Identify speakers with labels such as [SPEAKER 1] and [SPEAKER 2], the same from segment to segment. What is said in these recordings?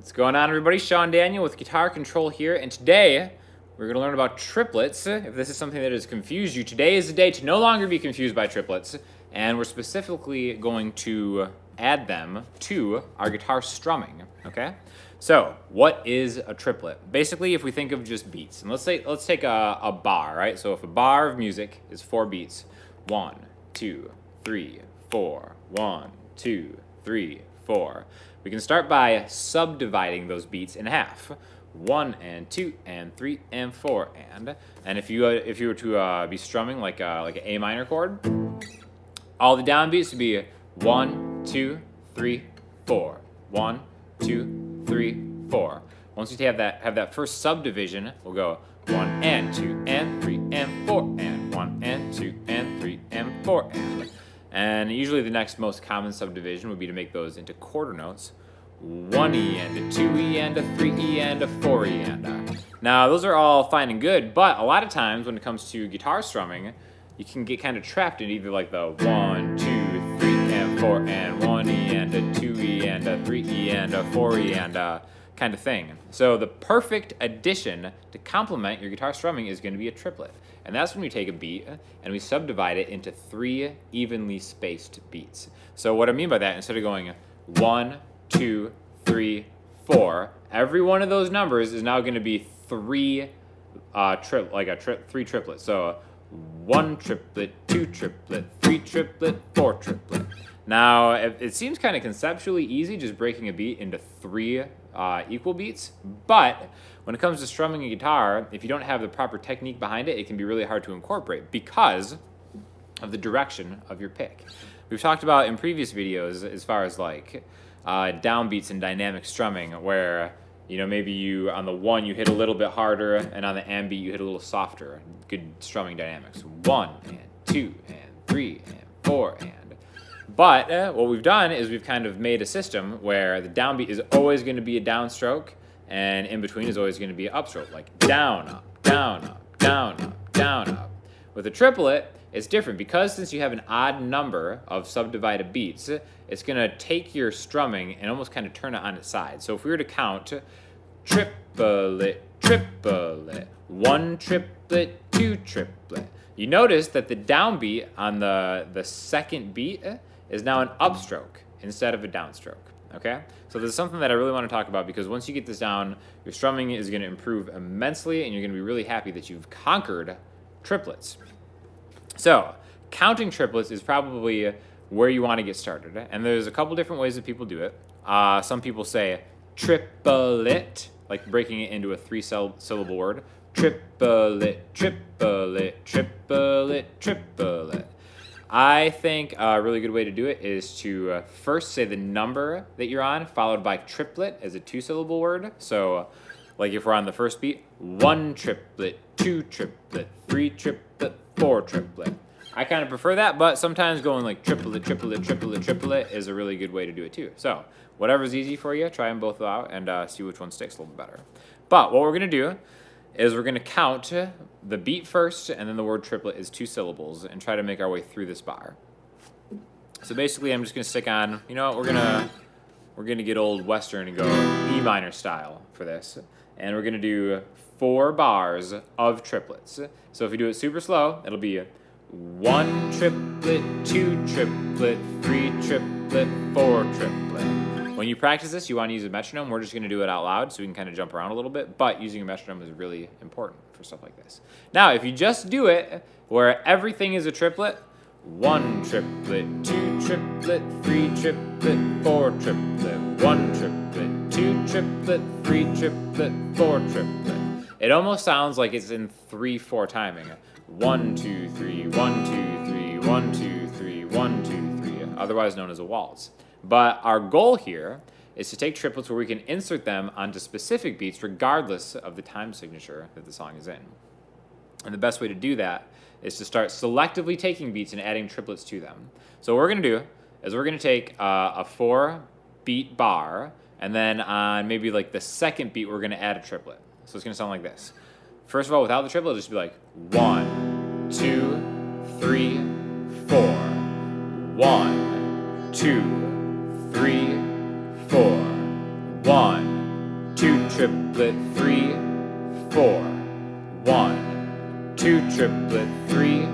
[SPEAKER 1] What's going on, everybody? Sean Daniel with Guitar Control here, and today we're going to learn about triplets. If this is something that has confused you, today is the day to no longer be confused by triplets, and we're specifically going to add them to our guitar strumming, okay? So, what is a triplet? Basically, if we think of just beats, and let's take a bar, right? So if a bar of music is 4 beats, 1, 2, 3, 4, 1, 2, 3, 4. We can start by subdividing those beats in half. 1 and 2 and 3 and 4 and if you were to be strumming like an A minor chord, all the downbeats would be 1, 2, 3, 4. 1, 2, 3, 4. Once you have that first subdivision, we'll go 1 and 2 and 3 and 4 and 1 and 2 and 3 and 4 and usually the next most common subdivision would be to make those into quarter notes. 1E and a 2E and a 3E and a 4E and a. Now those are all fine and good, but a lot of times when it comes to guitar strumming, you can get kind of trapped in either like the 1, 2, 3 and 4 and 1E and a 2E and a 3E and a 4E and a kind of thing. So the perfect addition to complement your guitar strumming is going to be a triplet. And that's when we take a beat and we subdivide it into 3 evenly spaced beats. So what I mean by that, instead of going 1, 2, 3, 4, every one of those numbers is now going to be 3 triplets. So 1 triplet, 2 triplet, 3 triplet, 4 triplet. Now it seems kind of conceptually easy just breaking a beat into 3 equal beats, but when it comes to strumming a guitar, if you don't have the proper technique behind it, it can be really hard to incorporate because of the direction of your pick. We've talked about in previous videos as far as like downbeats and dynamic strumming, where maybe you on the 1 you hit a little bit harder, and on the M beat you hit a little softer. Good strumming dynamics. 1 and 2 and 3 and 4 and. But what we've done is we've kind of made a system where the downbeat is always going to be a downstroke, and in between is always going to be an upstroke, like down, up, down, up, down, up, down, up. With a triplet, it's different because since you have an odd number of subdivided beats, it's going to take your strumming and almost kind of turn it on its side. So if we were to count triplet, triplet, 1 triplet, 2 triplet, you notice that the downbeat on the second beat is now an upstroke instead of a downstroke, okay? So this is something that I really want to talk about because once you get this down, your strumming is going to improve immensely and you're going to be really happy that you've conquered triplets. So counting triplets is probably where you want to get started, and there's a couple different ways that people do it. Some people say triplet, like breaking it into a 3-syllable word. Triplet, triplet, triplet, triplet. I think a really good way to do it is to first say the number that you're on, followed by triplet as a 2-syllable word. So, like if we're on the first beat, 1 triplet, 2 triplet, 3 triplet, 4 triplet. I kind of prefer that, but sometimes going like triplet, triplet, triplet, triplet is a really good way to do it too. So, whatever's easy for you, try them both out and see which one sticks a little bit better. But what we're going to do is we're going to count the beat first, and then the word triplet is 2 syllables, and try to make our way through this bar. So basically, I'm just going to stick on, we're gonna get old Western and go E minor style for this, and we're going to do 4 bars of triplets. So if you do it super slow, it'll be 1 triplet, 2 triplet, 3 triplet, 4 triplet. When you practice this, you want to use a metronome. We're just going to do it out loud so we can kind of jump around a little bit, but using a metronome is really important for stuff like this. Now, if you just do it where everything is a triplet, 1 triplet, 2 triplet, 3 triplet, 4 triplet, 1 triplet, 2 triplet, 3 triplet, 4 triplet. It almost sounds like it's in 3/4 timing. 1, 2, 3, 1, 2, 3, 1, 2, 3, 1, 2, 3, otherwise known as a waltz. But our goal here is to take triplets where we can insert them onto specific beats regardless of the time signature that the song is in. And the best way to do that is to start selectively taking beats and adding triplets to them. So what we're going to do is we're going to take a 4-beat bar, and then on maybe like the second beat we're going to add a triplet. So it's going to sound like this. First of all, without the triplet, it'll just be like 1, 2, 3, 4. 1, 2, 3, 4. 1, 2 triplet, 3, 4, 1, 2 triplet, 3,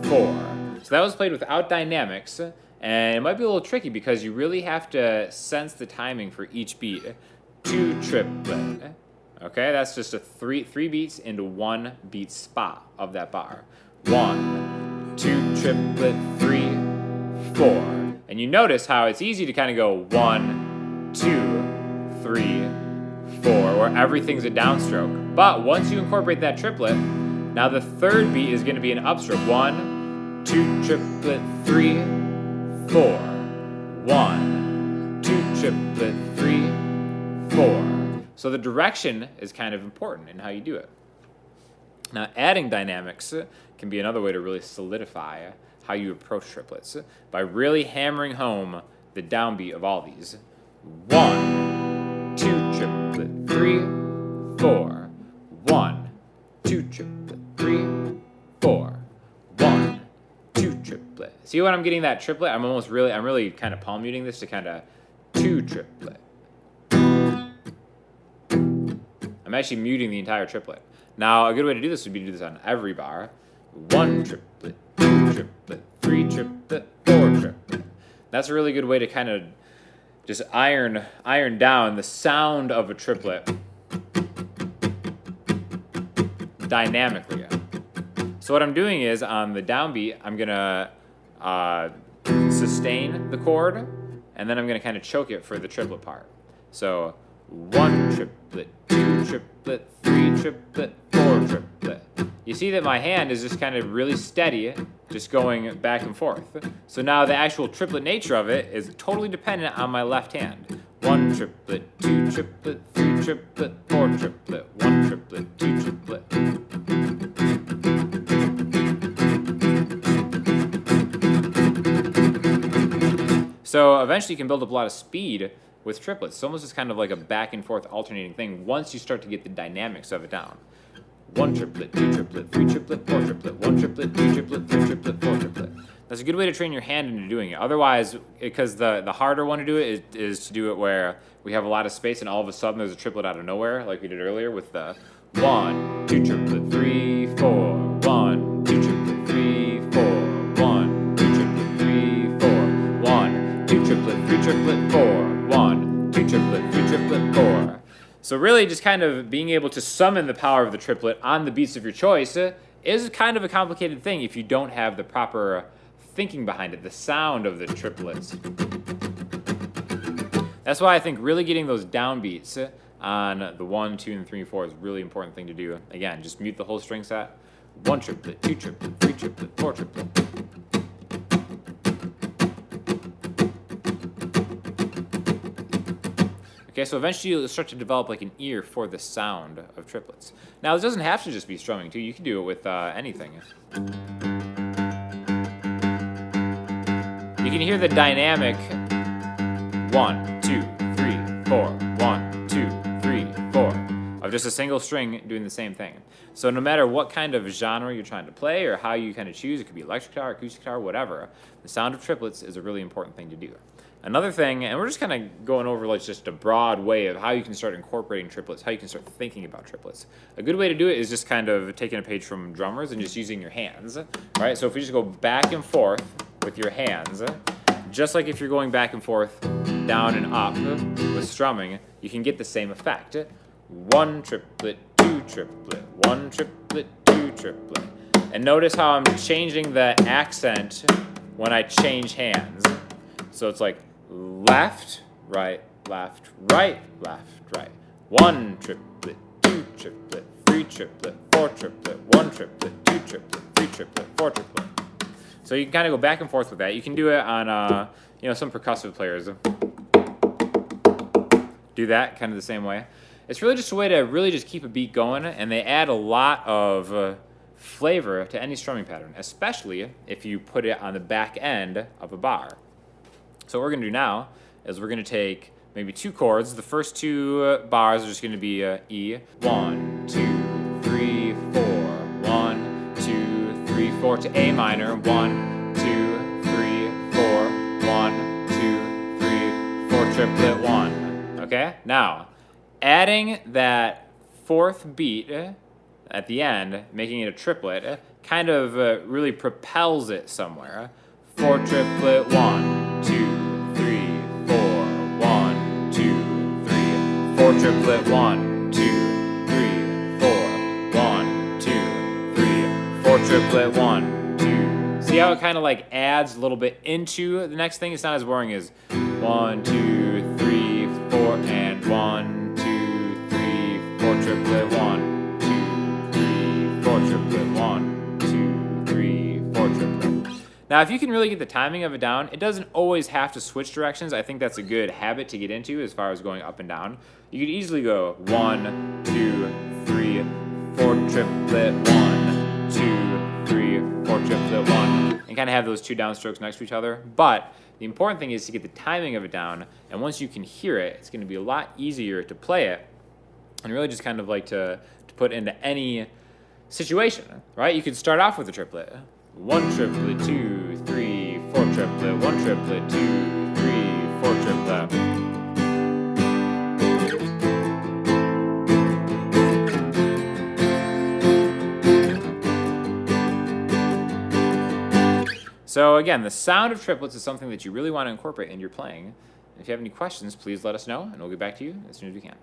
[SPEAKER 1] 4. So that was played without dynamics, and it might be a little tricky because you really have to sense the timing for each beat. 2 triplet. Okay, that's just a three beats into 1 beat spot of that bar. 1, 2 triplet, 3, 4. And you notice how it's easy to kind of go 1, 2, 3, 4, where everything's a downstroke. But once you incorporate that triplet, now the third beat is going to be an upstroke. 1, 2 triplet, 3, 4. 1, 2 triplet, 3, 4. So the direction is kind of important in how you do it. Now, adding dynamics can be another way to really solidify how you approach triplets by really hammering home the downbeat of all these. 1, 2 triplet, 3, 4. 1, 2 triplet, 3, 4. 1, 2 triplet. See what I'm getting that triplet? I'm really kind of palm muting this to kind of 2 triplet. I'm actually muting the entire triplet. Now, a good way to do this would be to do this on every bar. 1 triplet, 2 triplet, 3 triplet, 4 triplet. That's a really good way to kind of just iron down the sound of a triplet dynamically. So what I'm doing is on the downbeat, I'm gonna sustain the chord, and then I'm gonna kind of choke it for the triplet part. So 1 triplet, 2 triplet, 3 triplet, 4 triplet. You see that my hand is just kind of really steady, just going back and forth. So now the actual triplet nature of it is totally dependent on my left hand. 1 triplet, 2 triplet, 3 triplet, 4 triplet, 1 triplet, 2 triplet. So eventually you can build up a lot of speed with triplets. It's almost just kind of like a back and forth alternating thing once you start to get the dynamics of it down. 1 triplet, 2 triplet, 3 triplet, 4 triplet, 1 triplet, 2 triplet, 3 triplet, 4 triplet. That's a good way to train your hand into doing it. Otherwise, because the harder one to do it is to do it where we have a lot of space and all of a sudden there's a triplet out of nowhere, like we did earlier with the 1, 2 triplet, 3, 4, 1, 2 triplet, 3, 4, 1, 2 triplet, 3, 4, 1, 2 triplet, 3 triplet, 4, 1, 2 triplet, 3 triplet, 4. So really just kind of being able to summon the power of the triplet on the beats of your choice is kind of a complicated thing if you don't have the proper thinking behind it, the sound of the triplets. That's why I think really getting those downbeats on the 1, 2, and 3, 4 is a really important thing to do. Again, just mute the whole string set. 1 triplet, 2 triplet, 3 triplet, 4 triplet. Okay, so eventually you'll start to develop like an ear for the sound of triplets. Now, this doesn't have to just be strumming too. You can do it with anything. You can hear the dynamic 1, 2, 3, 4, 1, 2, 3, 4 of just a single string doing the same thing. So no matter what kind of genre you're trying to play or how you kind of choose, it could be electric guitar, acoustic guitar, whatever, the sound of triplets is a really important thing to do. Another thing, and we're just kind of going over like just a broad way of how you can start incorporating triplets, how you can start thinking about triplets. A good way to do it is just kind of taking a page from drummers and just using your hands, right? So if we just go back and forth with your hands, just like if you're going back and forth, down and up with strumming, you can get the same effect. 1 triplet, 2 triplet, 1 triplet, 2 triplet. And notice how I'm changing the accent when I change hands. So it's like left, right, left, right, left, right. 1 triplet, 2 triplet, 3 triplet, 4 triplet, 1 triplet, 2 triplet, 3 triplet, 4 triplet. So you can kind of go back and forth with that. You can do it on, some percussive players. Do that kind of the same way. It's really just a way to really just keep a beat going, and they add a lot of flavor to any strumming pattern, especially if you put it on the back end of a bar. So what we're going to do now is we're going to take maybe 2 chords. The first 2 bars are just going to be E. 1, 2, 3, 4. 1, 2, 3, 4 to A minor. 1, 2, 3, 4. 1, 2, 3, 4 triplet 1. Okay? Now, adding that fourth beat at the end, making it a triplet, kind of really propels it somewhere. 4 triplet, 1, 2, 3, 4, 1, 2, 3, 4 triplet, 1, 2, 3, 4, 1, 2, 3, 4 triplet, 1, 2. See how it kind of like adds a little bit into the next thing? It's not as boring as 1, 2, 3, 4, and 1, 2, 3, 4 triplet, 1, 2, 3, 4 triplet, 1, 2, 3, 4 triplet. Now, if you can really get the timing of it down, it doesn't always have to switch directions. I think that's a good habit to get into as far as going up and down. You could easily go 1, 2, 3, 4 triplet, 1, 2, 3, 4 triplet, 1, and kind of have those two downstrokes next to each other. But the important thing is to get the timing of it down, and once you can hear it, it's going to be a lot easier to play it, and really just kind of like to put into any situation, right? You could start off with a triplet. 1 triplet, 2, 3, 4 triplet, 1 triplet, 2, 3, 4 triplet. So again, the sound of triplets is something that you really want to incorporate in your playing. If you have any questions, please let us know, and we'll get back to you as soon as we can.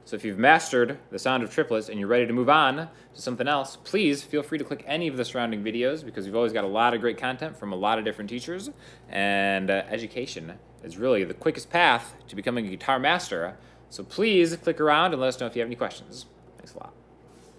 [SPEAKER 1] So if you've mastered the sound of triplets and you're ready to move on to something else, please feel free to click any of the surrounding videos, because we've always got a lot of great content from a lot of different teachers, and education is really the quickest path to becoming a guitar master. So please click around and let us know if you have any questions. Thanks a lot.